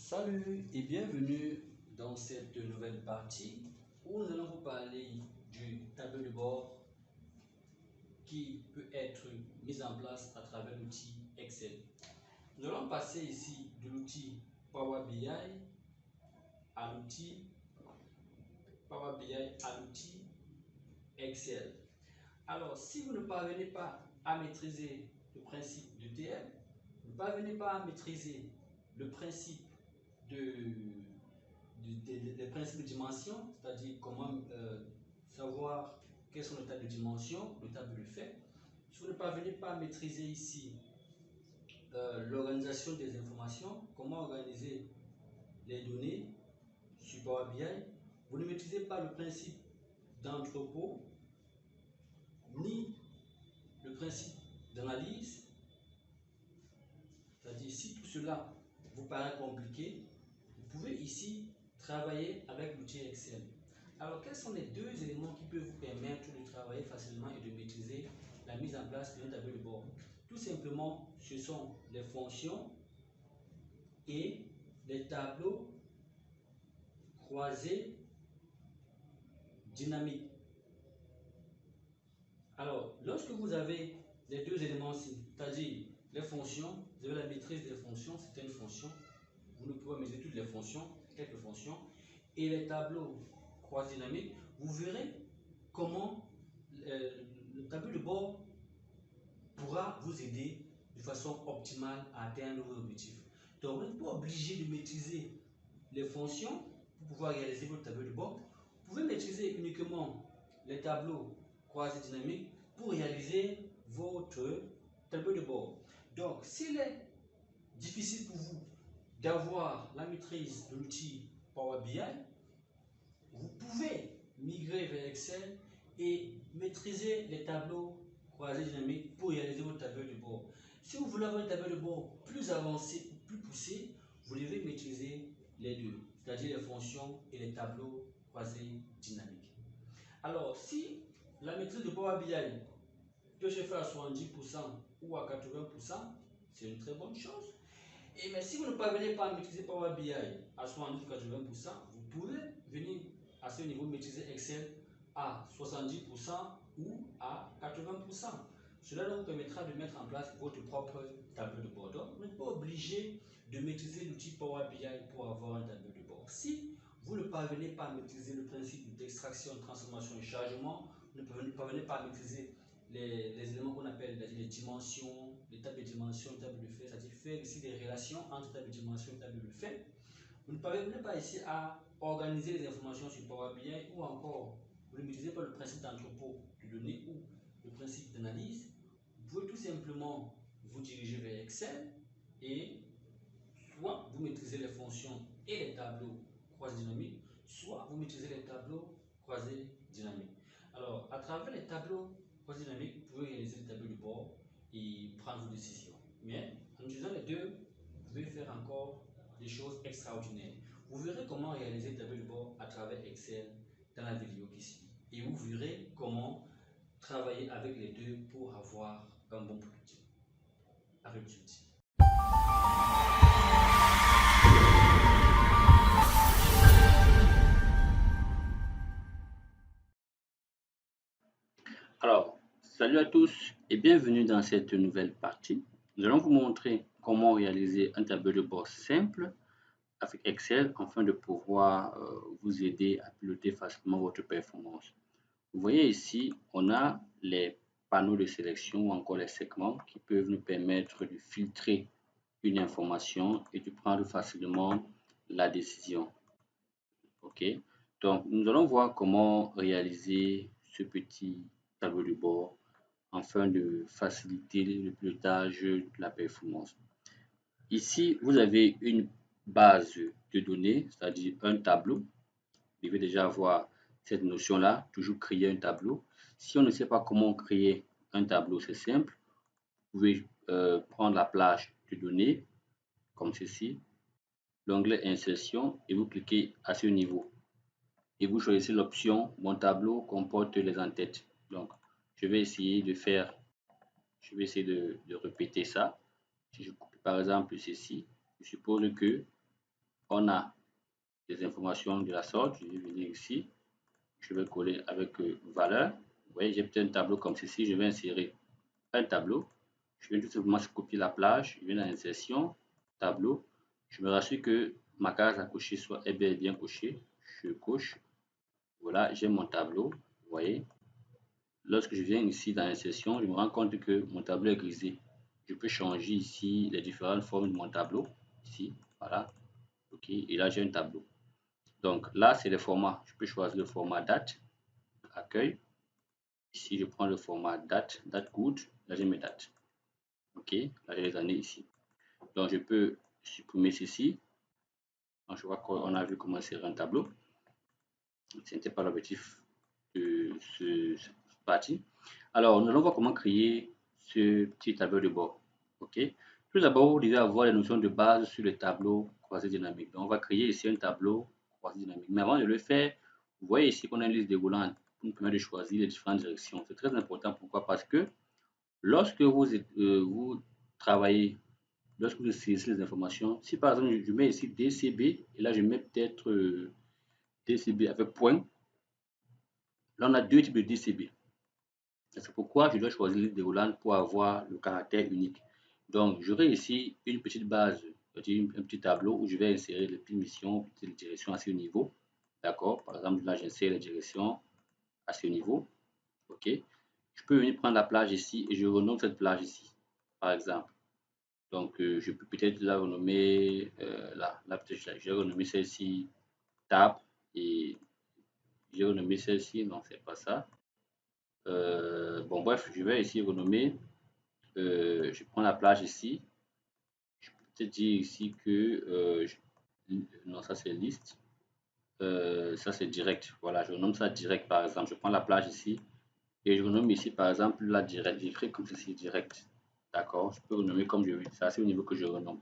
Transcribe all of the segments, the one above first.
Salut et bienvenue dans cette nouvelle partie où nous allons vous parler du tableau de bord qui peut être mis en place à travers l'outil Excel. Nous allons passer ici de l'outil Power BI à l'outil Excel. Alors, si vous ne parvenez pas à maîtriser le principe de TM, vous ne parvenez pas à maîtriser le principe des principes de dimension, c'est-à-dire comment savoir quelles sont les tables de dimension, le tableau de fait. Si vous ne parvenez pas à maîtriser ici l'organisation des informations, comment organiser les données sur Power BI, vous ne maîtrisez pas le principe d'entrepôt, ni le principe d'analyse, c'est-à-dire si tout cela vous paraît compliqué, vous pouvez ici travailler avec l'outil Excel. Alors, quels sont les deux éléments qui peuvent vous permettre de travailler facilement et de maîtriser la mise en place d'un tableau de bord? Tout simplement, ce sont les fonctions et les tableaux croisés dynamiques. Alors, lorsque vous avez les deux éléments-ci, c'est-à-dire les fonctions, vous avez la maîtrise des fonctions, c'est une fonction, vous ne pouvez maîtriser toutes les fonctions, quelques fonctions, et les tableaux croisés dynamiques, vous verrez comment le tableau de bord pourra vous aider de façon optimale à atteindre vos objectifs. Donc, vous n'êtes pas obligé de maîtriser les fonctions pour pouvoir réaliser votre tableau de bord. Vous pouvez maîtriser uniquement les tableaux croisés dynamiques pour réaliser votre tableau de bord. Donc, s'il est difficile pour vous d'avoir la maîtrise de l'outil Power BI, vous pouvez migrer vers Excel et maîtriser les tableaux croisés dynamiques pour réaliser votre tableau de bord. Si vous voulez avoir un tableau de bord plus avancé, plus poussé, vous devez maîtriser les deux, c'est-à-dire les fonctions et les tableaux croisés dynamiques. Alors, si la maîtrise de Power BI peut se faire à 70% ou à 80%, c'est une très bonne chose. Mais si vous ne parvenez pas à maîtriser Power BI à 70 ou 80%, vous pouvez venir à ce niveau maîtriser Excel à 70% ou à 80%. Cela vous permettra de mettre en place votre propre tableau de bord. Donc, vous n'êtes pas obligé de maîtriser l'outil Power BI pour avoir un tableau de bord. Si vous ne parvenez pas à maîtriser le principe d'extraction, transformation et chargement, vous ne parvenez pas à maîtriser les éléments qu'on appelle les dimensions, les tables de dimension, les tables de fait, c'est-à-dire faire ici des relations entre tables de dimension et tables de fait. Vous ne parvenez pas ici à organiser les informations sur Power BI ou encore vous ne maîtrisez pas le principe d'entrepôt de données ou le principe d'analyse. Vous pouvez tout simplement vous diriger vers Excel et soit vous maîtrisez les fonctions et les tableaux croisés dynamiques, soit vous maîtrisez les tableaux croisés dynamiques. Alors, à travers les tableaux croisés dynamiques, vous pouvez réaliser le tableau de bord et prendre vos décisions. Mais en utilisant les deux, vous pouvez faire encore des choses extraordinaires. Vous verrez comment réaliser le tableau de bord à travers Excel dans la vidéo qui suit. Et vous verrez comment travailler avec les deux pour avoir un bon produit avec l'outil. Alors, salut à tous et bienvenue dans cette nouvelle partie. Nous allons vous montrer comment réaliser un tableau de bord simple avec Excel afin de pouvoir vous aider à piloter facilement votre performance. Vous voyez ici, on a les panneaux de sélection ou encore les segments qui peuvent nous permettre de filtrer une information et de prendre facilement la décision. OK? Donc, nous allons voir comment réaliser ce petit tableau de bord afin de faciliter le pilotage de la performance. Ici, vous avez une base de données, c'est-à-dire un tableau. Vous devez déjà avoir cette notion-là, toujours créer un tableau. Si on ne sait pas comment créer un tableau, c'est simple. Vous pouvez prendre la plage de données, comme ceci, l'onglet insertion, et vous cliquez à ce niveau. Et vous choisissez l'option mon tableau comporte les en-têtes. Donc, je vais essayer de répéter ça. Si je copie par exemple ceci, je suppose que on a des informations de la sorte. Je vais venir ici, je vais coller avec valeur. Vous voyez, j'ai peut-être un tableau comme ceci, je vais insérer un tableau. Je vais tout simplement copier la plage, je viens dans l'insertion, tableau. Je me rassure que ma case à cocher soit bien cochée. Je coche. Voilà, j'ai mon tableau. Vous voyez, lorsque je viens ici dans l'insertion, je me rends compte que mon tableau est grisé. Je peux changer ici les différentes formes de mon tableau. Ici, voilà. OK, et là, j'ai un tableau. Donc là, c'est le format. Je peux choisir le format date, accueil. Ici, je prends le format date, date good. Là, j'ai mes dates. OK, là, j'ai les années ici. Donc, je peux supprimer ceci. Donc, je vois qu'on a vu comment insérer un tableau. Ce n'était pas l'objectif de cette partie. Alors, nous allons voir comment créer ce petit tableau de bord. OK. Tout d'abord, vous devez avoir les notions de base sur le tableau croisé dynamique. Donc, on va créer ici un tableau croisé dynamique. Mais avant de le faire, vous voyez ici qu'on a une liste déroulante qui nous permet de choisir les différentes directions. C'est très important. Pourquoi? Parce que lorsque vous travaillez, lorsque vous saisissez les informations, si par exemple je mets ici DCB et là je mets peut-être DCB avec point, là on a deux types de DCB. C'est pourquoi je dois choisir l'île déroulante pour avoir le caractère unique. Donc j'aurai ici une petite base, un petit tableau où je vais insérer les petites missions, les directions à ce niveau. D'accord? Par exemple, là j'insère les directions à ce niveau. OK? Je peux venir prendre la plage ici et je renomme cette plage ici, par exemple. Donc, je peux peut-être la renommer, là peut-être je vais renommer celle-ci tab et j'ai renommé celle-ci, non, c'est pas ça. Bon, bref, je vais ici renommer, je prends la plage ici. Je peux peut-être dire ici que, non, ça c'est liste, ça c'est direct. Voilà, je renomme ça direct par exemple. Je prends la plage ici et je renomme ici par exemple la direct. J'écris comme ceci direct. D'accord, je peux renommer comme je veux. C'est au niveau que je renomme.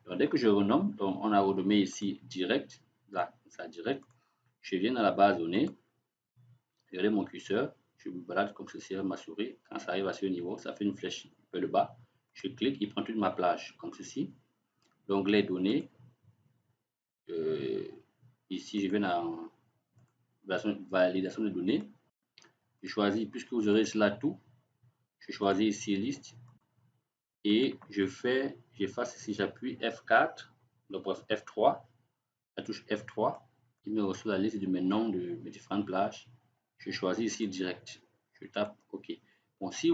Donc, dès que je renomme, donc on a renommé ici direct, là, ça direct. Je viens dans la base donnée, je regarde mon curseur, je me balade comme ceci avec ma souris. Quand ça arrive à ce niveau, ça fait une flèche vers le bas. Je clique, il prend toute ma plage comme ceci. L'onglet données. Ici, je vais dans validation de données. Je choisis, puisque vous aurez cela tout, je choisis ici liste et j'efface ici, j'appuie F4, donc bref F3, la touche F3, il me reçoit la liste de mes noms de mes différentes plages. Je choisis ici direct, je tape OK. Bon, si chez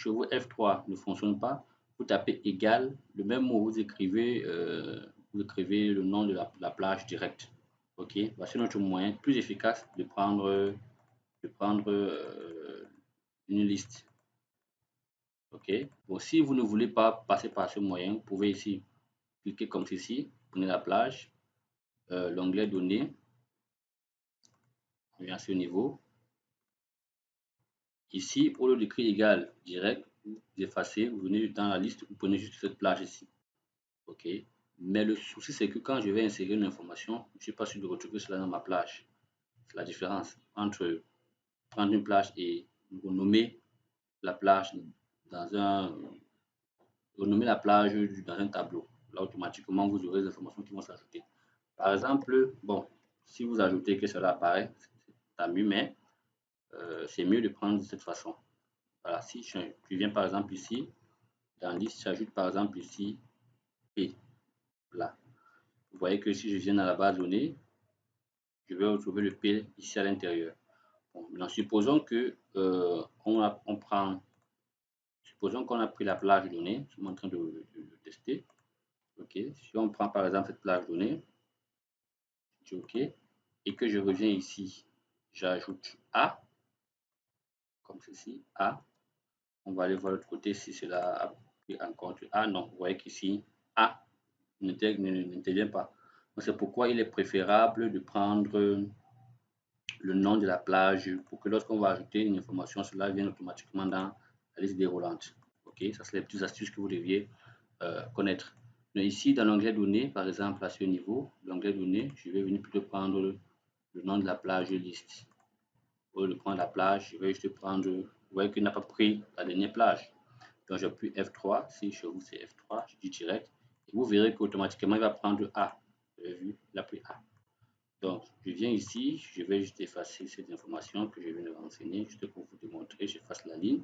vous F3 ne fonctionne pas, vous tapez égal, le même mot, vous écrivez le nom de la plage directe. OK, voici notre moyen plus efficace de prendre une liste. OK, bon, si vous ne voulez pas passer par ce moyen, vous pouvez ici cliquer comme ceci, prenez la plage, l'onglet données, on vient à ce niveau. Ici, au lieu d'écrire égal direct, vous effacez, vous venez dans la liste, vous prenez juste cette plage ici. OK, mais le souci c'est que quand je vais insérer une information, je ne suis pas sûr de retrouver cela dans ma plage. C'est la différence entre prendre une plage et renommer la plage renommer la plage dans un tableau. Là, automatiquement, vous aurez des informations qui vont s'ajouter. Par exemple, bon, si vous ajoutez que cela apparaît, tant mieux, mais c'est mieux de prendre de cette façon. Voilà, si je viens par exemple ici, dans liste, j'ajoute par exemple ici P. Là. Vous voyez que si je viens dans la base donnée, je vais retrouver le P ici à l'intérieur. Bon, maintenant, supposons que supposons qu'on a pris la plage donnée, je suis en train de tester. OK, si on prend par exemple cette plage donnée, je dis OK, et que je reviens ici, j'ajoute A, comme ceci, A. On va aller voir l'autre côté si cela a pris en compte A. Non, vous voyez qu'ici, A n'intervient pas. C'est pourquoi il est préférable de prendre le nom de la plage pour que lorsqu'on va ajouter une information, cela vienne automatiquement dans la liste déroulante. OK, ça c'est les petites astuces que vous deviez connaître. Mais ici, dans l'onglet données, par exemple, à ce niveau, l'onglet données, je vais venir plutôt prendre le nom de la plage liste. Au lieu de prendre la plage, je vais juste prendre, vous voyez qu'il n'a pas pris la dernière plage. Donc j'appuie F3, si chez vous c'est F3, je dis direct, et vous verrez qu'automatiquement il va prendre A. Je vais vu, il a pris A. Donc, je viens ici, je vais juste effacer cette information que je viens de renseigner, juste pour vous démontrer, j'efface la ligne.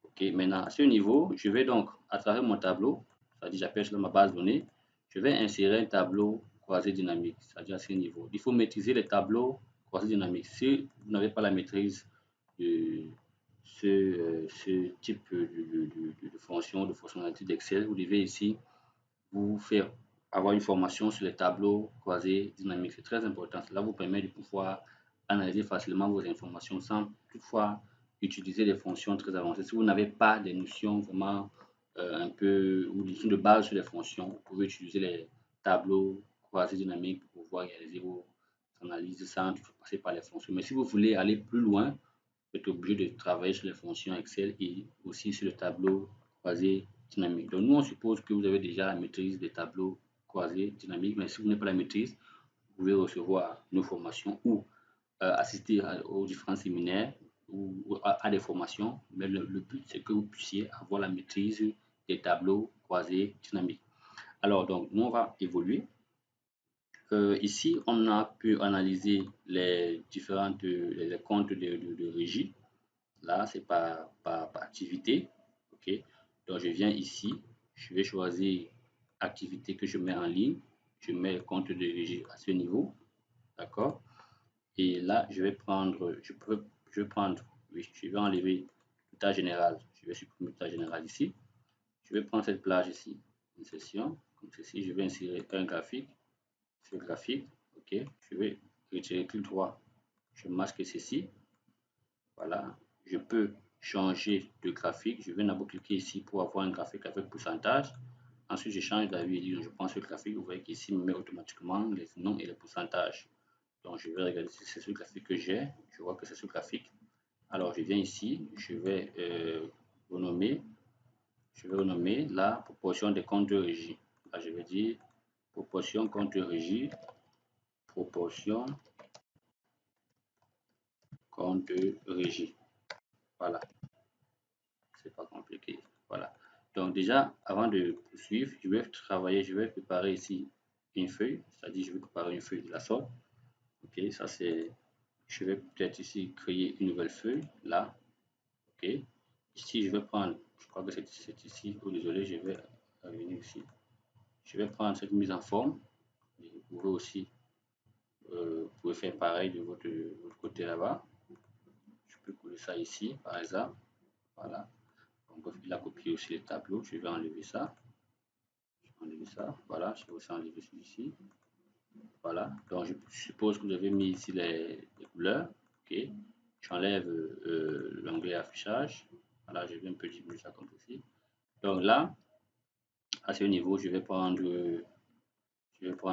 Ok, maintenant, à ce niveau, je vais donc, à travers mon tableau, c'est-à-dire j'appelle cela ma base de données, je vais insérer un tableau croisé dynamique, c'est-à-dire à ce niveau. Il faut maîtriser les tableaux croisés dynamiques. Si vous n'avez pas la maîtrise de ce type de fonction, de fonctionnalité d'Excel, vous devez ici vous faire avoir une formation sur les tableaux croisés dynamiques. C'est très important. Cela vous permet de pouvoir analyser facilement vos informations sans toutefois utiliser des fonctions très avancées. Si vous n'avez pas des notions vraiment un peu ou des notions de base sur les fonctions, vous pouvez utiliser les tableaux croisés dynamiques pour pouvoir réaliser vos analyses sans passer par les fonctions. Mais si vous voulez aller plus loin, vous êtes obligé de travailler sur les fonctions Excel et aussi sur le tableau croisé dynamique. Donc nous, on suppose que vous avez déjà la maîtrise des tableaux croisés dynamiques, mais si vous n'avez pas la maîtrise, vous pouvez recevoir nos formations ou assister aux différents séminaires ou à des formations. Mais le but, c'est que vous puissiez avoir la maîtrise des tableaux croisés dynamiques. Alors, donc, nous, on va évoluer. Ici, on a pu analyser les différentes les comptes de régie. Là, c'est par activité. OK. Donc, je viens ici. Je vais choisir activité que je mets en ligne. Je mets le compte de régie à ce niveau. D'accord. Et là, je vais prendre, oui, je vais enlever le tas général. Je vais supprimer le tas général ici. Je vais prendre cette plage ici, une session, comme ceci. Je vais insérer un graphique. Ce graphique, OK. Je vais retirer clic droit. Je masque ceci. Voilà. Je peux changer de graphique. Je vais d'abord cliquer ici pour avoir un graphique avec pourcentage. Ensuite, je change d'avis. Je prends ce graphique. Vous voyez qu'ici, il me met automatiquement les noms et les pourcentages. Donc, je vais regarder si c'est ce graphique que j'ai. Je vois que c'est ce graphique. Alors, je viens ici. Je vais renommer. Je vais renommer la proportion des comptes de régie. Là, je vais dire proportion compte de régie. Proportion compte de régie. Voilà. C'est pas compliqué. Voilà. Donc déjà, avant de poursuivre, je vais travailler, je vais préparer ici une feuille, c'est-à-dire je vais préparer une feuille de la sorte. Ok, ça c'est, je vais peut-être ici créer une nouvelle feuille, là. Ok, ici je vais prendre, je crois que c'est ici, oh désolé, je vais revenir ici. Je vais prendre cette mise en forme. Vous pouvez aussi, vous pouvez faire pareil de votre côté là-bas. Je peux coller ça ici, par exemple. Voilà. Donc, il a copié aussi les tableaux. Je vais enlever ça. Enlever ça. Voilà. Je vais aussi enlever celui-ci. Voilà. Donc, je suppose que vous avez mis ici les couleurs. OK. J'enlève l'onglet affichage. Voilà. Je vais un peu diminuer ça comme ceci. Donc là, à ce niveau, je vais prendre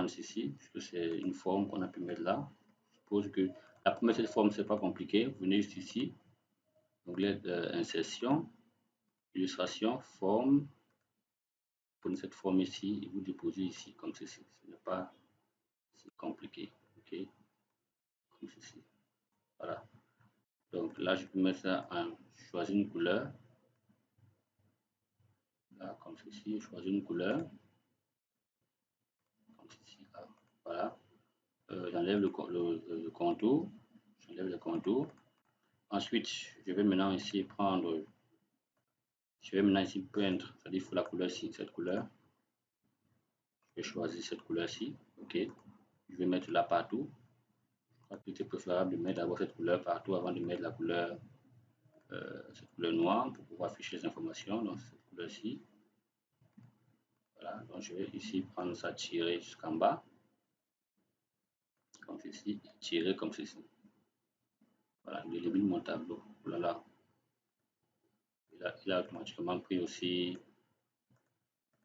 ceci, puisque c'est une forme qu'on a pu mettre là. Je suppose que la première cette forme, c'est pas compliqué. Vous venez juste ici. Onglet d'insertion, illustration, forme. Prenez cette forme ici et vous déposez ici comme ceci. Ce n'est pas si compliqué. Ok, comme ceci. Voilà. Donc là, je peux mettre ça en choisir une couleur. Là, comme ceci, choisir une couleur. Comme ceci. Là. Voilà. J'enlève le contour. J'enlève le contour. Ensuite, je vais maintenant ici prendre. Je vais maintenant ici peindre. C'est-à-dire, il faut la couleur ici, cette couleur. Je vais choisir cette couleur-ci. Ok. Je vais mettre là partout. Il était préférable de mettre d'abord cette couleur partout avant de mettre la couleur, cette couleur noire pour pouvoir afficher les informations. Donc cette couleur-ci. Voilà, donc je vais ici prendre ça, tirer jusqu'en bas, comme ceci, tirer comme ceci. Voilà, je élimine mon tableau. Voilà. Il a automatiquement pris aussi,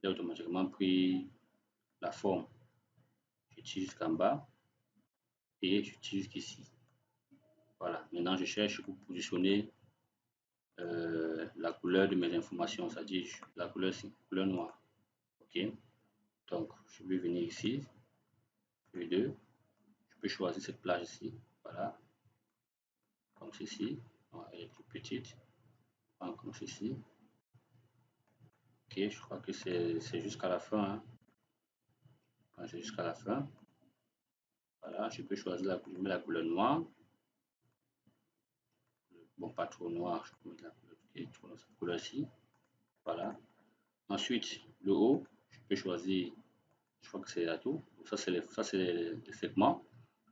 il a automatiquement pris la forme. Je tire jusqu'en bas et je tire jusqu'ici. Voilà, maintenant je cherche pour positionner la couleur de mes informations, c'est-à-dire la couleur noire. Ok, donc je vais venir ici, feuille 2, je peux choisir cette plage ici, voilà, comme ceci, elle est plus petite, comme ceci. Ok, je crois que c'est jusqu'à la fin, hein. commencer jusqu'à la fin. Voilà, je peux choisir je mets la couleur noire. Bon, pas trop noir, je peux mettre la couleur qui est trop cette couleur-ci. Voilà. Ensuite, le haut, je peux choisir, je crois que c'est là tout. Ça, c'est les segments.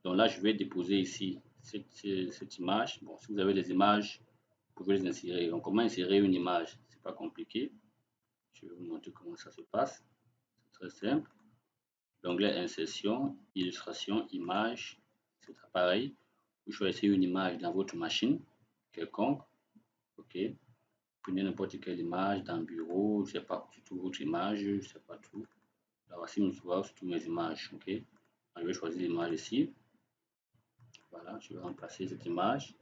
Donc là, je vais déposer ici cette image. Bon, si vous avez des images, vous pouvez les insérer. Donc, comment insérer une image? C'est pas compliqué. Je vais vous montrer comment ça se passe. C'est très simple. L'onglet insertion, illustration, image, c'est pareil. Vous choisissez une image dans votre machine quelconque. Ok. Prenez n'importe quelle image dans le bureau, je sais pas, surtout votre image, je sais pas tout. Là, voici mon voir sur toutes mes images. Ok. Je vais choisir l'image ici. Voilà, je vais remplacer cette image.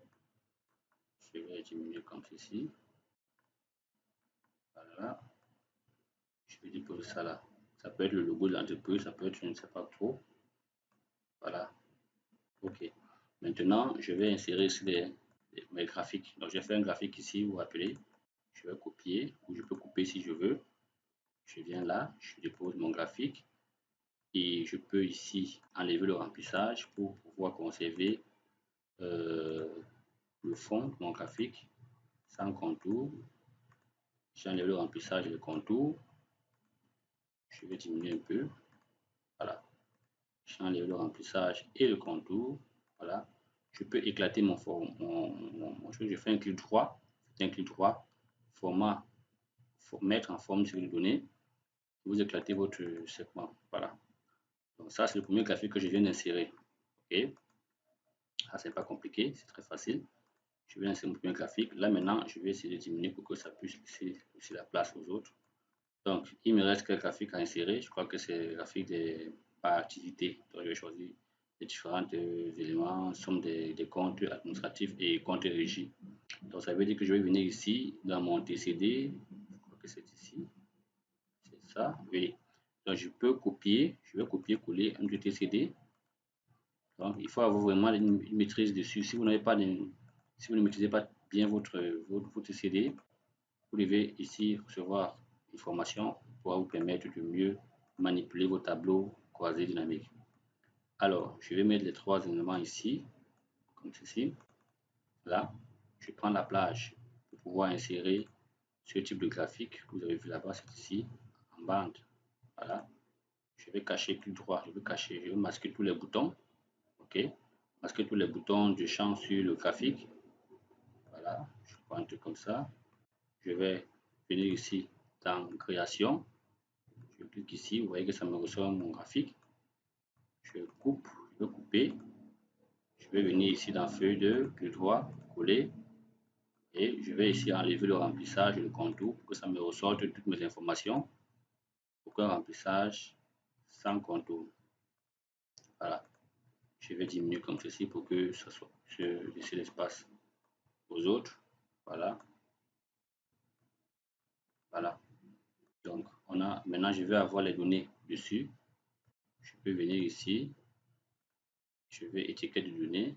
Je vais diminuer comme ceci. Voilà. Je vais déposer ça là. Ça peut être le logo de l'entreprise, ça peut être, je ne sais pas trop. Voilà. Ok. Maintenant, je vais insérer ici mes graphiques. Donc, j'ai fait un graphique ici, vous vous rappelez. Je vais copier, ou je peux couper si je veux. Je viens là, je dépose mon graphique. Et je peux ici enlever le remplissage pour pouvoir conserver le fond de mon graphique sans contour. J'enlève le remplissage et le contour. Je vais diminuer un peu. Voilà. J'enlève le remplissage et le contour. Voilà. Je peux éclater mon format. Je fais un clic droit. Un clic droit. Format. Mettre en forme sur les données. Vous éclatez votre segment. Voilà. Donc ça, c'est le premier graphique que je viens d'insérer. Ok. Ah, c'est pas compliqué, c'est très facile. Je vais insérer mon premier graphique. Là maintenant, je vais essayer de diminuer pour que ça puisse laisser la place aux autres. Donc, il me reste quelques graphiques à insérer. Je crois que c'est le graphique par activité. Donc, je vais choisir les différents éléments, somme des comptes administratifs et comptes régis. Donc, ça veut dire que je vais venir ici dans mon TCD. Je crois que c'est ici. C'est ça, oui. Donc, je peux copier. Je vais copier-coller un TCD. Donc, il faut avoir vraiment une maîtrise dessus. Si vous n'avez pas si vous ne maîtrisez pas bien votre TCD, vous devez ici recevoir une formation pour vous permettre de mieux manipuler vos tableaux croisés dynamiques. Alors, je vais mettre les trois éléments ici, comme ceci. Là, je prends la plage pour pouvoir insérer ce type de graphique que vous avez vu là-bas, c'est ici, en bande. Voilà. Je vais cacher clic droit, je vais masquer tous les boutons. OK. Masquer tous les boutons du champ sur le graphique. Voilà, je prends un truc comme ça. Je vais venir ici dans création. Je clique ici, vous voyez que ça me ressort mon graphique. Je coupe, je vais couper. Je vais venir ici dans feuille de clic droit, coller. Et je vais ici enlever le remplissage et le contour pour que ça me ressorte toutes mes informations. Aucun remplissage sans contour. Voilà. Je vais diminuer comme ceci pour que ça soit, je laisser l'espace aux autres. Voilà. Voilà. Donc, maintenant, je vais avoir les données dessus. Je peux venir ici. Je vais étiqueter de données.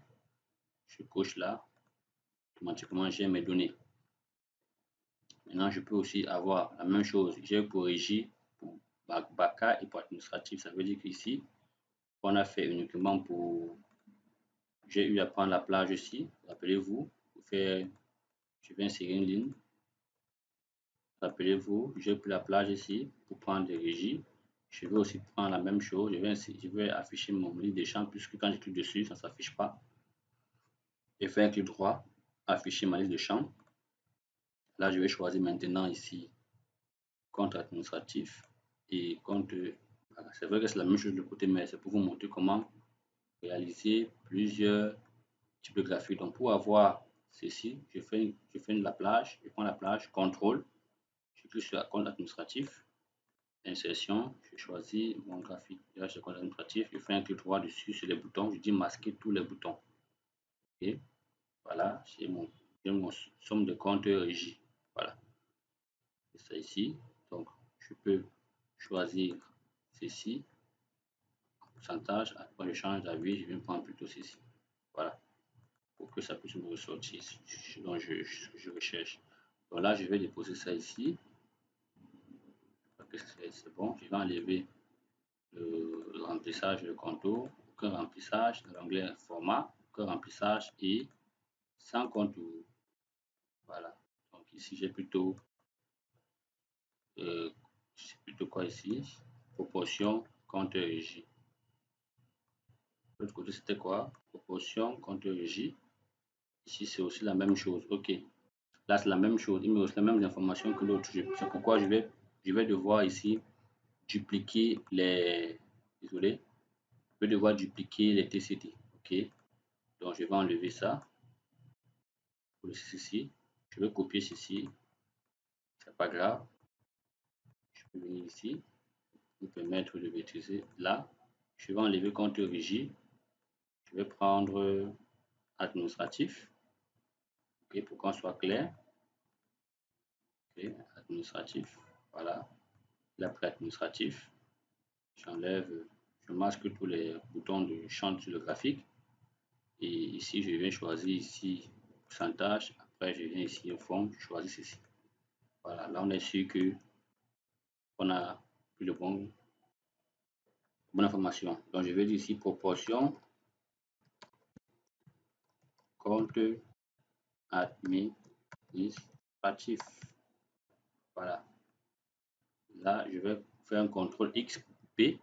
Je coche là. Automatiquement, j'ai mes données. Maintenant, je peux aussi avoir la même chose. J'ai corrigé pour BACA et pour administratif. Ça veut dire qu'ici, on a fait uniquement pour... J'ai eu à prendre la plage ici. Rappelez-vous, je vais insérer une ligne. Rappelez-vous, j'ai pris la plage ici pour prendre des régies. Je vais aussi prendre la même chose. Je vais afficher mon livre des champs puisque quand je clique dessus, ça ne s'affiche pas. Je fais un clic droit, afficher ma liste de champs. Là, je vais choisir maintenant ici compte administratif et compte. Voilà. C'est vrai que c'est la même chose de côté, mais c'est pour vous montrer comment réaliser plusieurs types de graphiques. Donc, pour avoir ceci, je fais la plage, je prends la plage, contrôle, je clique sur compte administratif. Insertion, je choisis mon graphique. Là, je compte administratif, je fais un clic droit dessus sur les boutons, je dis masquer tous les boutons. Et voilà, j'ai mon somme de compte régie. Voilà, c'est ça ici. Donc, je peux choisir ceci, pourcentage. Après, je change d'avis, je vais prendre plutôt ceci. Voilà, pour que ça puisse me ressortir ce dont je recherche. Donc là, je vais déposer ça ici. C'est bon, je vais enlever le remplissage de contour, aucun remplissage dans l'onglet format, aucun remplissage et sans contour. Voilà. Donc ici j'ai plutôt quoi ici? Proportion contre régie. L'autre côté c'était quoi? Proportion contre régie. Ici c'est aussi la même chose. Ok. Là c'est la même chose. Il me reste les mêmes informations que l'autre. C'est pourquoi je vais devoir ici dupliquer les. Désolé. Je vais devoir dupliquer les TCT. Ok. Donc je vais enlever ça. Pour ceci. Je vais copier ceci. C'est pas grave. Je peux venir ici. Vous permettre de maîtriser là. Je vais enlever contre régie. Je vais prendre administratif. Ok, pour qu'on soit clair. Ok, administratif. Voilà. L'après administratif. J'enlève, je masque tous les boutons de champ sur le graphique. Et ici, je viens choisir ici pourcentage. Après, je viens ici au fond, je choisis ceci. Voilà, là on est sûr que on a pris le bonne information. Donc je vais dire ici proportion compte administratif. Voilà. Là, je vais faire un CTRL X pour couper.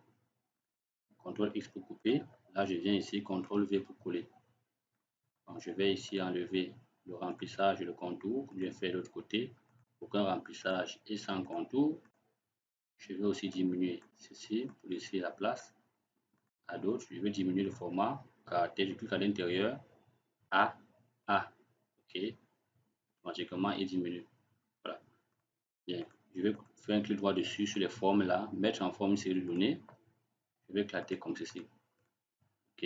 CTRL X pour couper. Là, je viens ici, CTRL V pour coller. Donc, je vais ici enlever le remplissage et le contour, comme j'ai fait de l'autre côté. Aucun remplissage et sans contour. Je vais aussi diminuer ceci pour laisser la place à d'autres. Je vais diminuer le format. Caractère, je clique à l'intérieur. A. OK. Automatiquement, il diminue. Voilà. Bien. Je vais faire un clic droit dessus sur les formes là, mettre en forme une série de données. Je vais éclater comme ceci. OK.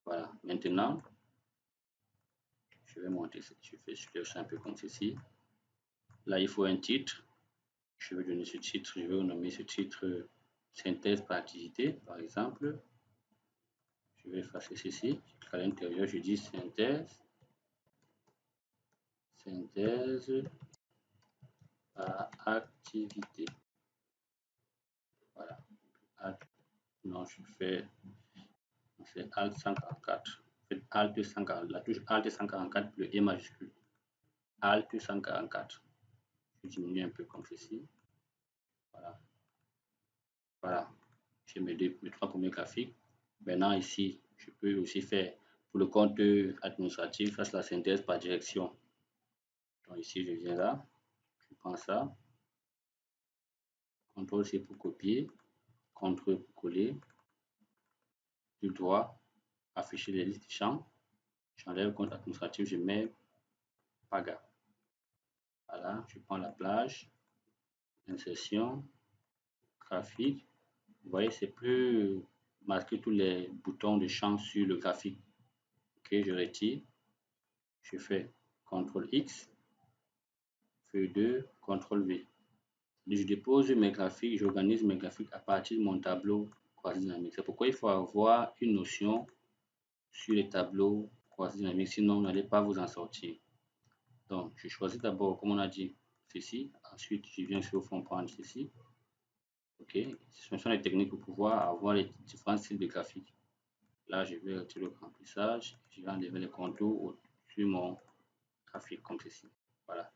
Voilà. Maintenant, je vais monter. Je fais un peu comme ceci. Là, il faut un titre. Je vais donner ce titre. Je vais nommer ce titre synthèse par activité, par exemple. Je vais effacer ceci. À l'intérieur, je dis synthèse par activité. Voilà. Non, je fais c'est Alt 144. Alt 144. La touche Alt 144 le E majuscule. Alt 144. Je diminue un peu comme ceci. Voilà. Voilà. J'ai mes trois premiers graphiques. Maintenant, ici, je peux aussi faire pour le compte administratif, face la synthèse par direction. Donc ici, je viens là, je prends ça. CTRL C pour copier, CTRL pour coller. Du droit, afficher les listes de champs. J'enlève le compte administratif, je mets PAGA. Voilà, je prends la plage, insertion, graphique. Vous voyez, c'est plus marquer tous les boutons de champ sur le graphique. Ok, je retire. Je fais CTRL X, feuille 2, CTRL V. Je dépose mes graphiques, j'organise mes graphiques à partir de mon tableau croisé dynamique. C'est pourquoi il faut avoir une notion sur les tableaux croisés dynamiques, sinon vous n'allez pas vous en sortir. Donc, je choisis d'abord, comme on a dit, ceci. Ensuite, je viens sur le fond prendre ceci. Ok, ce sont les techniques pour pouvoir avoir les différents styles de graphiques. Là, je vais retirer le remplissage. Je vais enlever les contours sur mon graphique comme ceci. Voilà.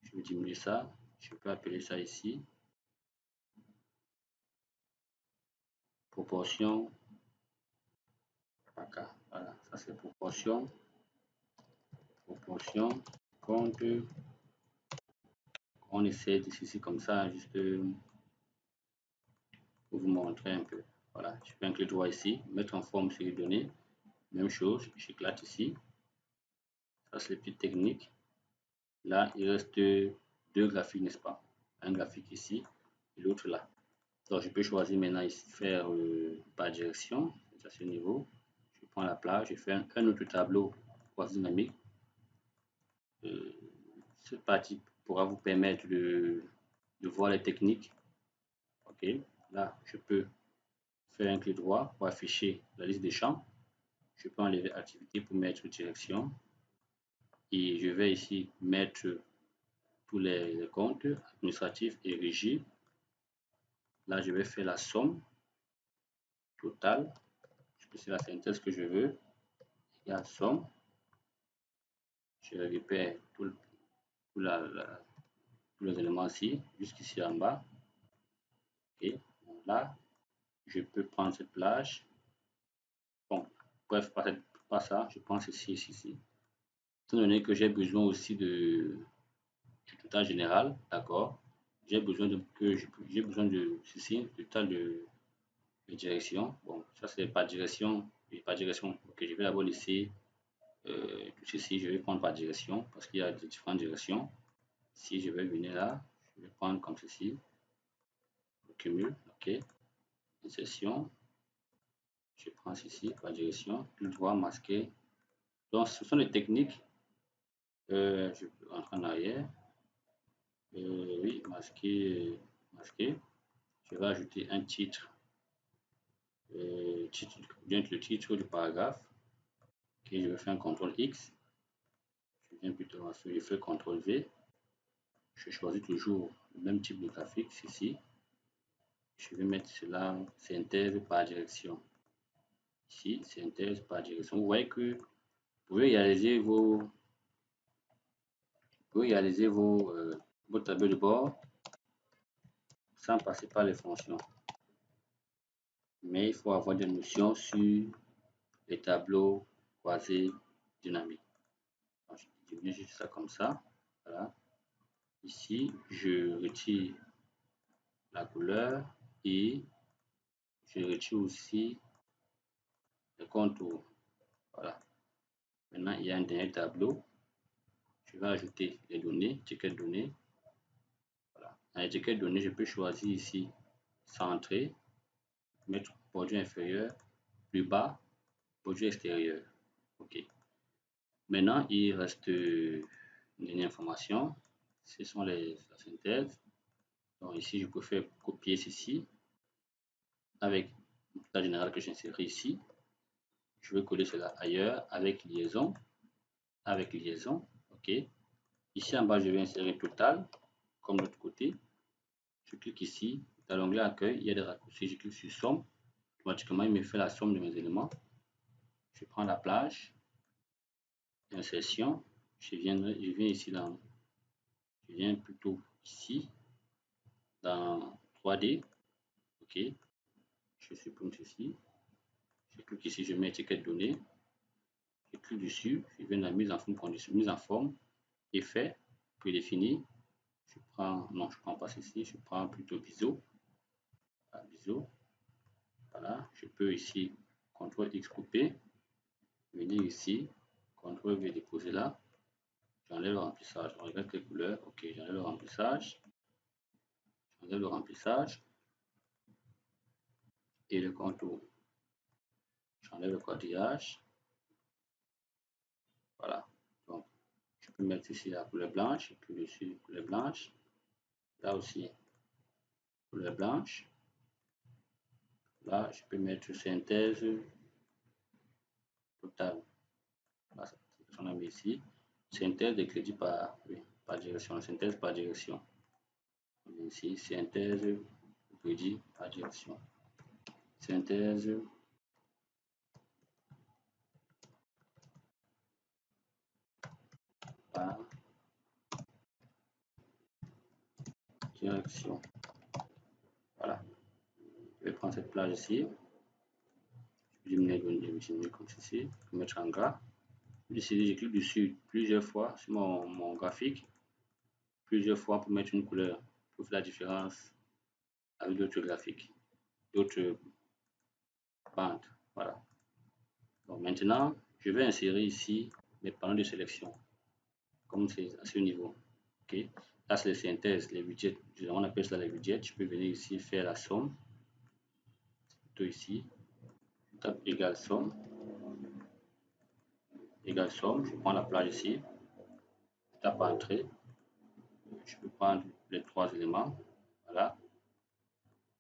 Je vais diminuer ça. Je peux appeler ça ici. Proportion. Voilà, ça c'est proportion. Proportion. Compte. On essaie de ceci comme ça, juste pour vous montrer un peu. Voilà, je fais un clic droit ici, mettre en forme série de données. Même chose, j'éclate ici. Ça, c'est les petites techniques. Là, il reste deux graphiques, n'est-ce pas? Un graphique ici et l'autre là. Donc, je peux choisir maintenant ici, faire par direction. À ce niveau. Je prends la plage, je fais un autre tableau croisé dynamique. Cette partie pourra vous permettre de voir les techniques. Ok, là, je peux faire un clic droit pour afficher la liste des champs. Je peux enlever activité pour mettre direction. Et je vais ici mettre tous les comptes administratifs et régie. Là, je vais faire la somme. total, c'est la synthèse que je veux, égale somme. Je récupère tous les éléments ici, jusqu'ici en bas. Et là, je peux prendre cette plage. Bon, bref, pas ça, je prends ceci, ici. Étant donné que j'ai besoin aussi du total général, d'accord, j'ai besoin de ceci, du total de direction. Bon, ça c'est pas direction, et pas direction. Ok, je vais d'abord laisser tout ceci, je vais prendre par direction parce qu'il y a différentes directions. Si je vais venir là, je vais prendre comme ceci, cumul, ok, insertion, je prends ceci par direction, clic droit, masquer. Donc ce sont des techniques. Je peux rentrer en arrière. Oui, masquer, masquer. Je vais ajouter un titre, le titre du paragraphe. Ok, je vais faire un CTRL X. Je viens plutôt ensuite, je fais CTRL V. Je choisis toujours le même type de graphique ici. Je vais mettre cela synthèse par direction. Ici, synthèse par direction. Vous voyez que vous pouvez réaliser vos tableaux de bord sans passer par les fonctions. Mais il faut avoir des notions sur les tableaux croisés dynamiques. Je viens juste ça comme ça. Voilà. Ici, je retire la couleur et je retire aussi les contours. Voilà. Maintenant, il y a un dernier tableau. Je vais ajouter les données, étiquette données. Voilà. Dans l'étiquette données, je peux choisir ici centrer, mettre bordure inférieure, plus bas, bordure extérieure. OK. Maintenant, il reste une dernière information. Ce sont la synthèse. Donc ici, je peux faire copier ceci avec la générale que j'ai inséré ici. Je vais coller cela ailleurs avec liaison. Avec liaison. OK. Ici en bas, je vais insérer total comme l'autre côté. Je clique ici. Dans l'onglet accueil, il y a des raccourcis. Je clique sur somme. Automatiquement, il me fait la somme de mes éléments. Je prends la plage. Insertion. Je viens ici dans. Je viens plutôt ici dans 3D. OK. Je supprime ceci. Je clique ici, je mets étiquette donnée. Je clique dessus. Je viens dans la mise en forme. Effet. Prédéfini. Je prends. Non, je prends pas ceci. Je prends plutôt biseau. Biseau. Voilà. Je peux ici CTRL X couper. Venir ici. CTRL V déposer là. J'enlève le remplissage. On regarde quelle couleur. OK, j'enlève le remplissage. J'enlève le remplissage. Et le contour. J'enlève le quadrillage. Voilà. Donc, je peux mettre ici la couleur blanche. Et puis dessus, couleur blanche. Là aussi, couleur blanche. Là, je peux mettre synthèse totale. Là, on a mis ici. Synthèse de crédit par direction. Synthèse par direction. Ici, synthèse de crédit par direction. Synthèse par direction. Voilà. Je vais prendre cette plage ici. Je vais diminuer comme ceci. Je vais mettre en gras. Ici, je clique dessus plusieurs fois sur mon graphique. Plusieurs fois pour mettre une couleur. Pour faire la différence avec d'autres graphiques. D'autres bandes. Voilà. Donc maintenant, je vais insérer ici mes panneaux de sélection. Comme c'est à ce niveau. OK. Là, c'est les synthèses, les widgets. On appelle ça les widgets. Je peux venir ici faire la somme. Plutôt ici. Je tape égal somme. Égal somme. Je prends la plage ici. Je tape entrée. Je peux prendre les trois éléments. Voilà.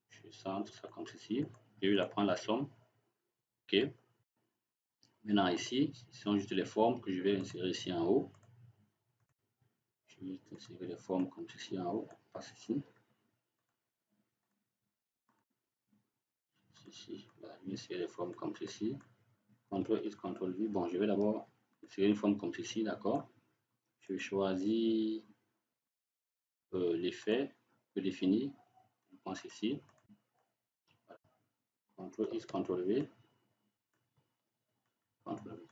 Je centre ça comme ceci. Je vais prendre la somme. OK. Maintenant ici, ce sont juste les formes que je vais insérer ici en haut. Je vais insérer les formes comme ceci en haut. Pas ceci. ici, là, je vais insérer des formes comme ceci. CTRL X, CTRL V. Bon, je vais d'abord insérer une forme comme ceci, d'accord. Je choisis l'effet que définir. Je pense ici. CTRL X, CTRL V. CTRL V.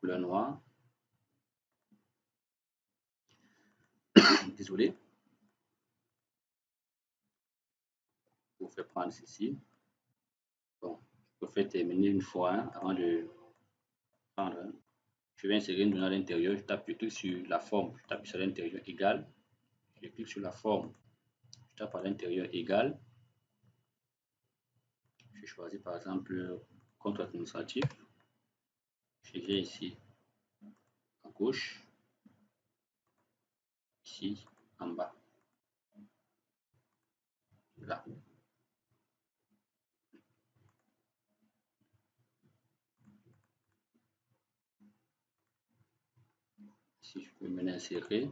Couleur noire. Désolé. Pour faire prendre ceci. Bon, je peux faire terminer une fois avant de prendre. Je vais insérer une donnée à l'intérieur. Je clique sur la forme. Je tape sur l'intérieur égal. Je clique sur la forme. Je tape à l'intérieur égal. Je choisis par exemple compte administratif. Je viens ici à gauche. Ici en bas. Là. Si je peux me l'insérer.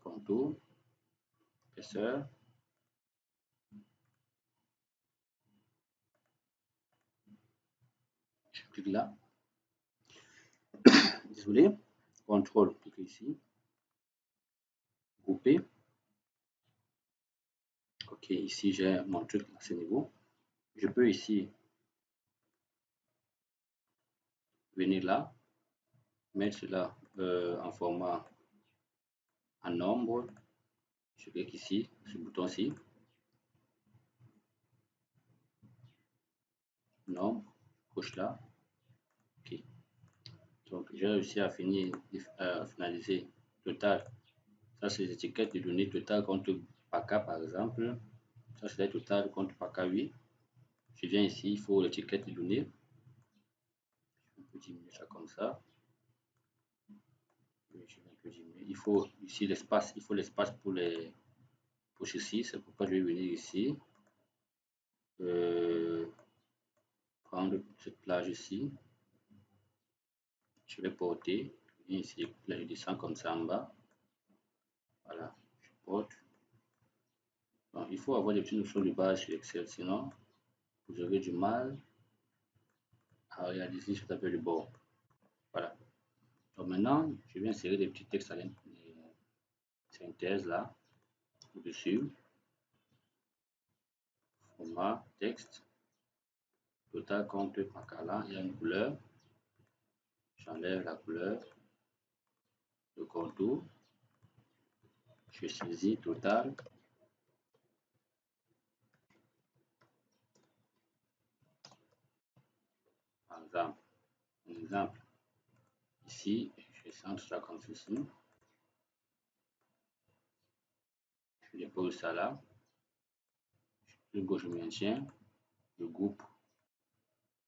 Contour. Épaisseur. Je clique là. Désolé. Contrôle, clique ici. Grouper. Ok, ici j'ai mon truc à ce niveau. Je peux ici venir là, mettre cela en format en nombre. Je clique ici, ce bouton-ci. Nombre, coche là. Ok. Donc j'ai réussi à finaliser total. Ça c'est les étiquettes de données total compte PACA par exemple. Ça c'est le total compte PACA 8. Je viens ici, il faut l'étiquette de données. Je peux diminuer ça comme ça. Il faut ici l'espace, il faut l'espace pour ceci, c'est pourquoi je vais venir ici. Prendre cette plage ici. Je vais porter. Je viens ici, là je descends comme ça en bas. Voilà, je porte. Donc, il faut avoir des petites notions de base sur Excel, sinon vous aurez du mal à réaliser ce tableau de bord. Voilà. Donc maintenant, je vais insérer des petits textes à synthèse là, au-dessus. Format, texte. Total compte PACA là, il y a une couleur. J'enlève la couleur. Le contour. Je saisis total. Par exemple, un exemple. Ici, je centre ça comme ceci. Je dépose ça là. Le gauche, je maintiens. Je groupe.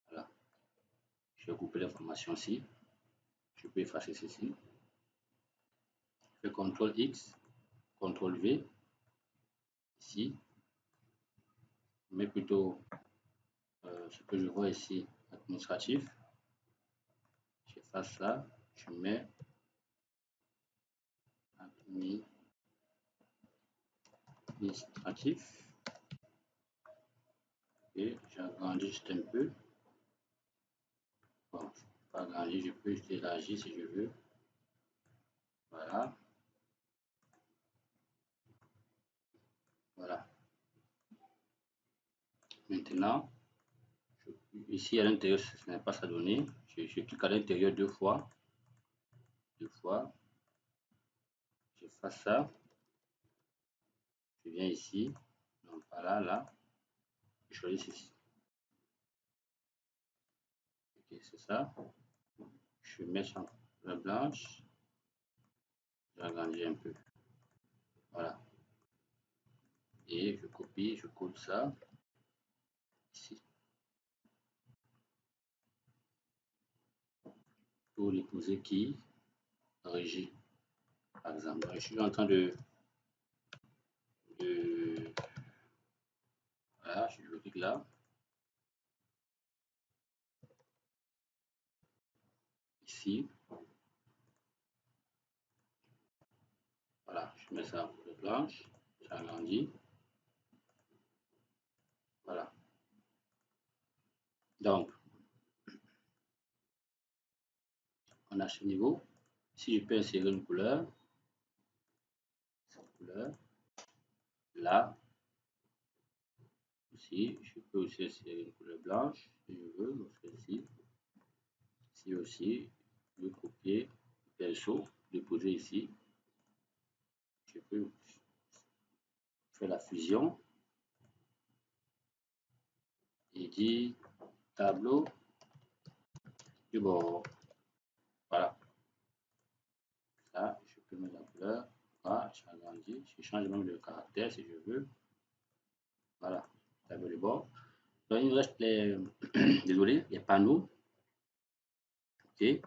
Voilà. Je vais couper l'information ici. Je peux effacer ceci. Je fais CTRL X, CTRL V. Ici. Je mets plutôt ce que je vois ici, administratif. J'efface ça. Je mets administratif. Et j'agrandis juste un peu. Bon, je peux pas agrandir, je peux juste élargir si je veux. Voilà. Voilà. Maintenant, ici à l'intérieur, ce n'est pas sa donnée. Je clique à l'intérieur deux fois. J'efface ça. Je viens ici. Non, pas là, là. Je choisis ici. Ok, c'est ça. Je mets sur la blanche. J'agrandis un peu. Voilà. Et je copie, je colle ça ici. Pour l'épouser qui régie. Par exemple, je suis en train de voilà, je clique là. Ici, Je mets ça en couleur blanche, j'agrandis. Voilà. Donc, on a ce niveau. Si je peux insérer une couleur, cette couleur, là, ici, je peux aussi insérer une couleur blanche, si je veux, celle-ci. Ici aussi, je peux copier le pinceau, le poser ici. Je peux faire la fusion et dire tableau du bord. Voilà. Ça, je peux mettre la couleur. Voilà, j'agrandis. Je change même le caractère si je veux. Voilà, tableau du bord. Donc, il nous reste les, désolé, les panneaux. Ok, il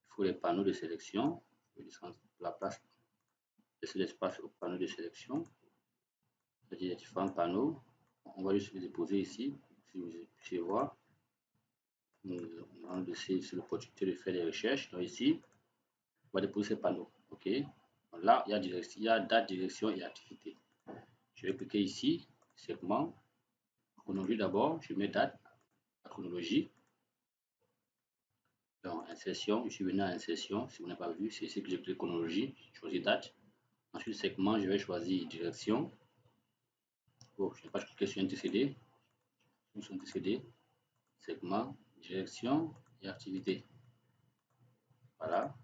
faut les panneaux de sélection. Je vais descendre la place, laisser l'espace au panneau de sélection. C'est-à-dire les différents panneaux. On va juste les déposer ici, si vous pouvez voir. Nous allons laisser sur l'opportunité de faire des recherches. Donc ici, on va déposer ces panneaux. Ok, donc là, il y a date, direction et activité. Je vais cliquer ici, segment, chronologie d'abord, je mets date, la chronologie. Donc insertion, je suis venu à insertion, si vous n'avez pas vu, c'est ici que j'ai cliqué chronologie, je choisis date. Ensuite, segment, je vais choisir direction. Oh, je n'ai pas cliqué sur un TCD, sur un TCD, segment, direction et activité. Voilà.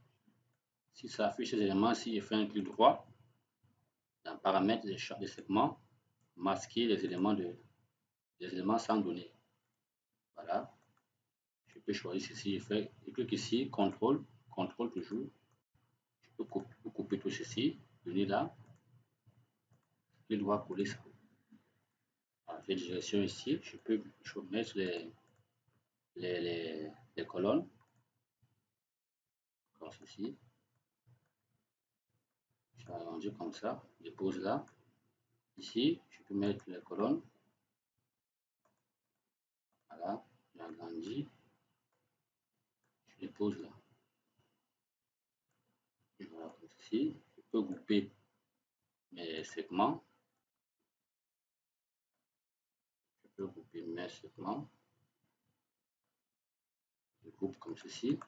Si ça affiche ces éléments, si je fais un clic droit, dans paramètres des segments, masquer les éléments sans données. Voilà. Je peux choisir ceci, je clique ici, contrôle toujours. Je peux couper tout ceci, venir là, je dois coller ça. Voilà, j'ai direction ici, je peux mettre les colonnes, comme ceci. Je vais arranger comme ça, je pose là. Ici, je peux mettre les colonnes. Voilà, j'agrandis, je les pose là. Et voilà, comme ceci. Je peux grouper mes segments. Je peux grouper mes segments. Je groupe comme ceci.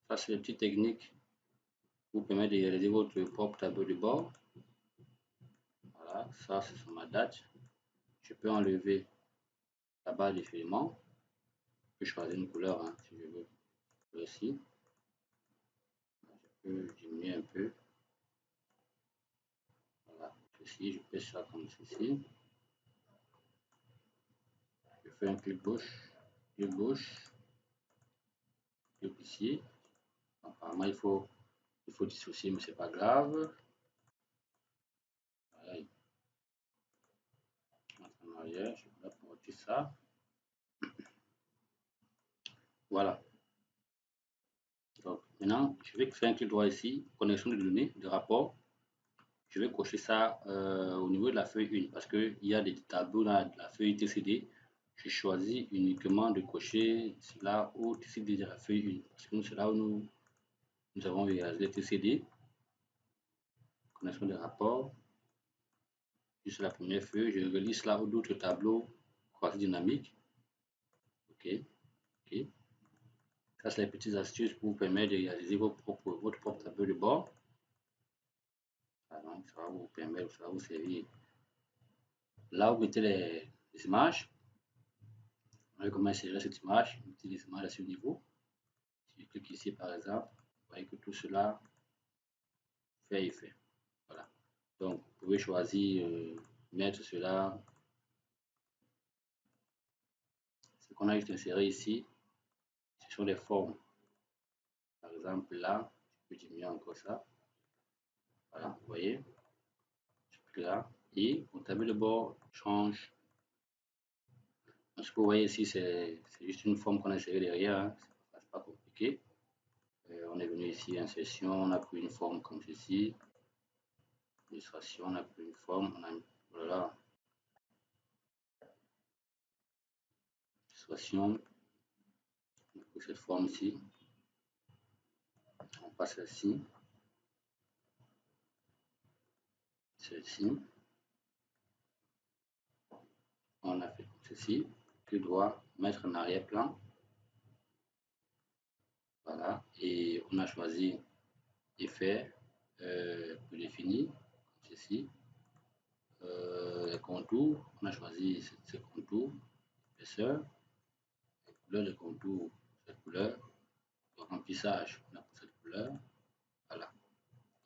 Ça, c'est une petite technique vous permet de réaliser votre propre tableau de bord. Voilà, ça c'est sur ma date. Je peux enlever la barre de filement. Je peux choisir une couleur hein, si je veux. Ici, je peux diminuer un peu. Voilà, ceci, je peux ça comme ceci. Je fais un clic gauche, clic ici. Apparemment, il faut dissocier, mais c'est pas grave. Voilà. En arrière, je vais porter ça. Voilà. Donc, maintenant, je vais faire un clic droit ici, connexion de données, de rapport. Je vais cocher ça au niveau de la feuille 1 parce qu'il y a des tableaux dans la feuille TCD. Je choisis uniquement de cocher cela au TCD de la feuille 1 parce que c'est là où nous avons réalisé TCD. Connexion de rapport. Juste la première feuille, je relie cela aux d'autres tableaux croisés dynamiques. Ok. Ça, c'est les petites astuces pour vous permettre de réaliser votre propre tableau de bord. Alors, ça va vous permettre, ça va vous servir. Là, vous mettez les images. On va commencer à cette image, mettez les images à ce niveau. Si je clique ici, par exemple, vous voyez que tout cela fait effet. Voilà. Donc, vous pouvez choisir, mettre cela. Ce qu'on a juste inséré ici, ce sont des formes. Par exemple, là, je peux diminuer encore ça. Voilà, vous voyez. Je clique là. Et mon tableau de bord change. Ce que vous voyez ici, c'est juste une forme qu'on a insérée derrière. Hein. C'est pas compliqué. On est venu ici, insertion, on a pris une forme comme ceci. Illustration, on a pris une forme, on a voilà. Illustration, on a pris cette forme ici. On passe ici. ceci. On a fait ceci. Tu dois mettre en arrière-plan. Voilà. Et on a choisi effet pour définir ceci. Les contours, on a choisi ce contour, épaisseur, les couleurs de contour, cette couleur, le remplissage, on a pour cette couleur. Voilà.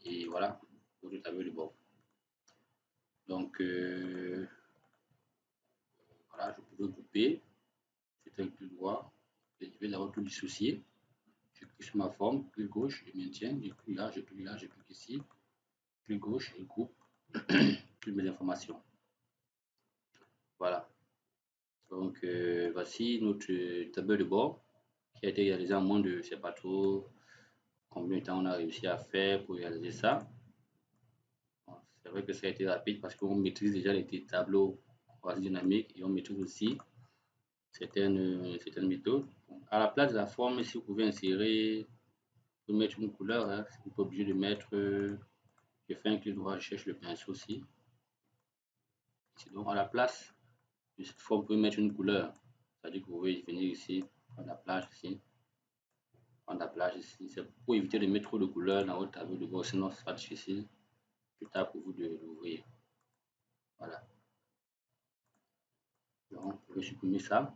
Et voilà pour le tableau de bord. Donc, voilà, je peux couper. C'est un clic droit. Je vais d'abord tout dissocier. Je clique sur ma forme, clic gauche, je maintiens, je clique là, je clique ici, clic gauche, je coupe toutes mes informations. Voilà. Donc, voici notre tableau de bord qui a été réalisé en moins de, je ne sais pas trop combien de temps on a réussi à faire pour réaliser ça. Bon, c'est vrai que ça a été rapide parce qu'on maîtrise déjà les tableaux croisés dynamiques et on maîtrise aussi certaines méthodes. Bon, à la place de la forme, si vous pouvez insérer, vous pouvez mettre une couleur, hein, vous n'êtes pas obligé de mettre. Je fais un clic droit, je cherche le pinceau aussi. Donc à la place de cette forme, vous pouvez mettre une couleur. C'est-à-dire que vous pouvez venir ici, prendre la plage ici, prendre la plage ici. C'est pour éviter de mettre trop de couleurs dans votre tableau de bord, sinon ce sera difficile plus tard pour vous de l'ouvrir. Voilà. Donc vous pouvez supprimer ça.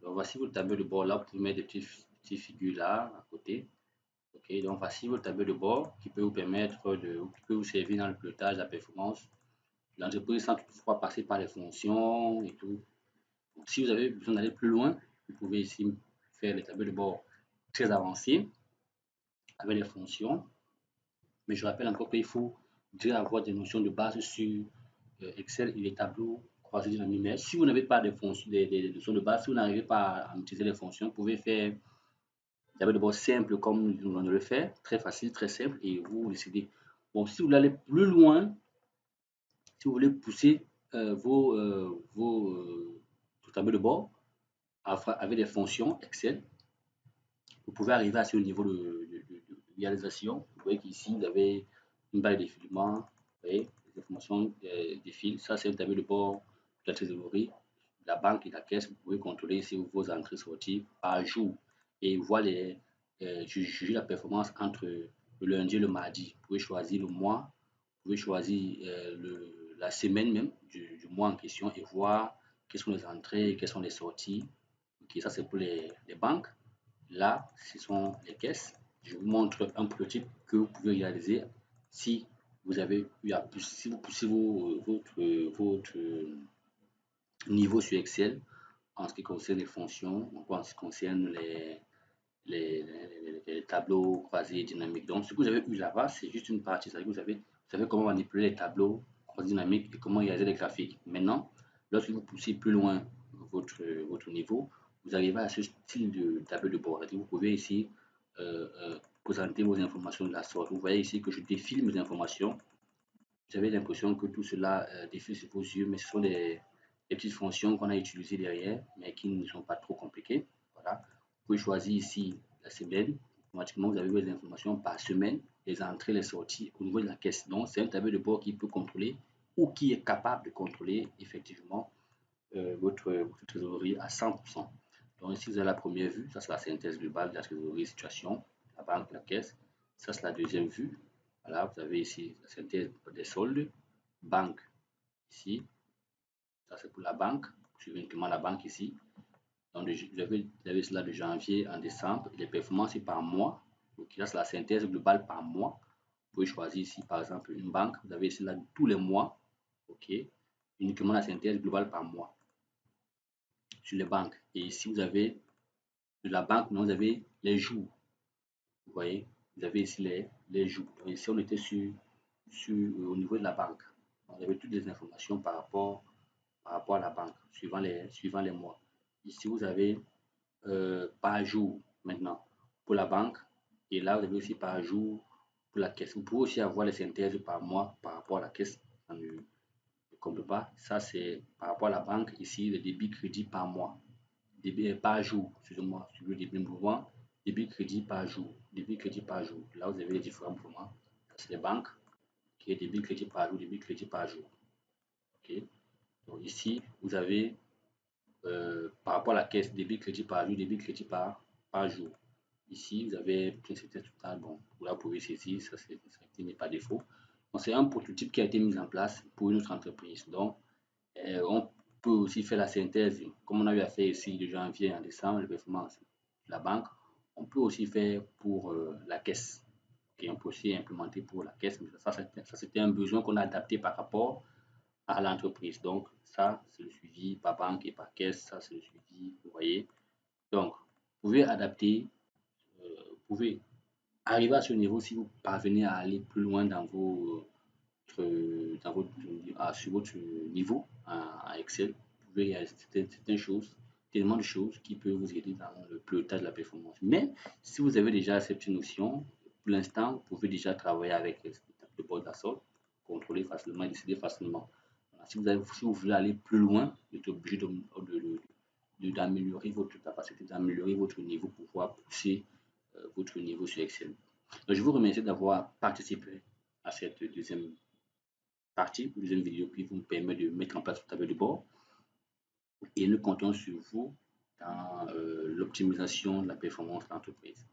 Donc voici votre tableau de bord là, vous pouvez mettre des petites figures là à côté. Ok, donc voici votre tableau de bord qui peut vous permettre qui peut vous servir dans le pilotage, la performance de l'entreprise sans toutefois passer par les fonctions et tout. Donc, si vous avez besoin d'aller plus loin, vous pouvez ici faire des tableaux de bord très avancés avec les fonctions. Mais je rappelle encore qu'il faut déjà avoir des notions de base sur Excel et les tableaux croisés dynamiques. Mais si vous n'avez pas des notions de base, si vous n'arrivez pas à utiliser les fonctions, vous pouvez faire des tableaux de bord simples comme nous allons le faire, très facile, très simple, et vous décidez. Bon, si vous voulez aller plus loin, si vous voulez pousser vos tableaux de bord avec des fonctions Excel, vous pouvez arriver à ce niveau de réalisation. Vous voyez qu'ici, vous avez une barre de défilement, vous voyez, les informations défilent. Ça, c'est un tableau de bord de la trésorerie, de la banque et de la caisse. Vous pouvez contrôler ici vos entrées sorties par jour et voir juger la performance entre le lundi et le mardi. Vous pouvez choisir le mois, vous pouvez choisir la semaine même du mois en question et voir quelles sont les entrées, quelles sont les sorties. Ok, ça c'est pour les banques. Là, ce sont les caisses. Je vous montre un prototype que vous pouvez réaliser si vous avez eu à si vous poussez votre niveau sur Excel en ce qui concerne les fonctions, en ce qui concerne les tableaux croisés dynamiques. Donc, ce que vous avez eu là-bas, c'est juste une partie. Vous savez comment manipuler les tableaux croisés dynamiques et comment réaliser les graphiques. Maintenant, lorsque vous poussez plus loin votre niveau, vous arrivez à ce style de tableau de bord. Vous pouvez ici présenter vos informations de la sorte. Vous voyez ici que je défile mes informations. Vous avez l'impression que tout cela défile sur vos yeux, mais ce sont des petites fonctions qu'on a utilisées derrière, mais qui ne sont pas trop compliquées. Voilà. Vous pouvez choisir ici la semaine. Automatiquement, vous avez vos informations par semaine, les entrées, les sorties au niveau de la caisse. Donc, c'est un tableau de bord qui peut contrôler ou qui est capable de contrôler effectivement votre trésorerie à 100%. Donc ici, vous avez la première vue, ça c'est la synthèse globale de la trésorerie, situation, la banque, la caisse. Ça c'est la deuxième vue. Voilà, vous avez ici la synthèse des soldes, banque ici. Ça c'est pour la banque, suivez uniquement la banque ici. Donc vous avez cela de janvier en décembre, les performances par mois. Donc là c'est la synthèse globale par mois. Vous pouvez choisir ici par exemple une banque, vous avez ici là tous les mois, ok, uniquement la synthèse globale par mois sur les banques. Et ici, vous avez de la banque, vous avez les jours. Vous voyez, vous avez ici les jours. Donc ici, on était au niveau de la banque. Vous avez toutes les informations par rapport à la banque, suivant les mois. Ici, vous avez par jour maintenant pour la banque. Et là, vous avez aussi par jour pour la caisse. Vous pouvez aussi avoir les synthèses par mois par rapport à la caisse. Ça ne compte pas. Ça, c'est par rapport à la banque. Ici, le débit crédit par mois. Débit par jour, excusez-moi, sur le débit mouvement, débit crédit par jour, débit crédit par jour. Là, vous avez les différents mouvements. C'est les banques. qui est débit crédit par jour, débit crédit par jour. Okay. Donc ici, vous avez par rapport à la caisse, débit crédit par jour, débit crédit par jour. Ici, vous avez principalité totale. Bon, vous la pouvez saisir, ça n'est pas défaut. C'est un prototype qui a été mis en place pour une autre entreprise. Donc, on peut aussi faire la synthèse, comme on a eu à faire ici de janvier en décembre, les performances de la banque. On peut aussi faire pour la caisse. Okay, on peut aussi implémenter pour la caisse. Mais ça c'était un besoin qu'on a adapté par rapport à l'entreprise. Donc, ça, c'est le suivi par banque et par caisse. Ça, c'est le suivi, vous voyez. Donc, vous pouvez adapter, vous pouvez arriver à ce niveau si vous parvenez à aller plus loin dans sur votre niveau à Excel. Vous pouvez réaliser certaines choses, tellement de choses qui peuvent vous aider dans le pilotage de la performance. Mais si vous avez déjà cette notion, pour l'instant, vous pouvez déjà travailler avec le bord d'assaut, contrôler facilement et décider facilement. Si vous voulez aller plus loin, vous êtes obligé d'améliorer votre capacité, d'améliorer votre niveau pour pouvoir pousser votre niveau sur Excel. Donc, je vous remercie d'avoir participé à cette deuxième partie, deuxième vidéo qui vous permet de mettre en place le tableau de bord. Et nous comptons sur vous dans l'optimisation de la performance de l'entreprise.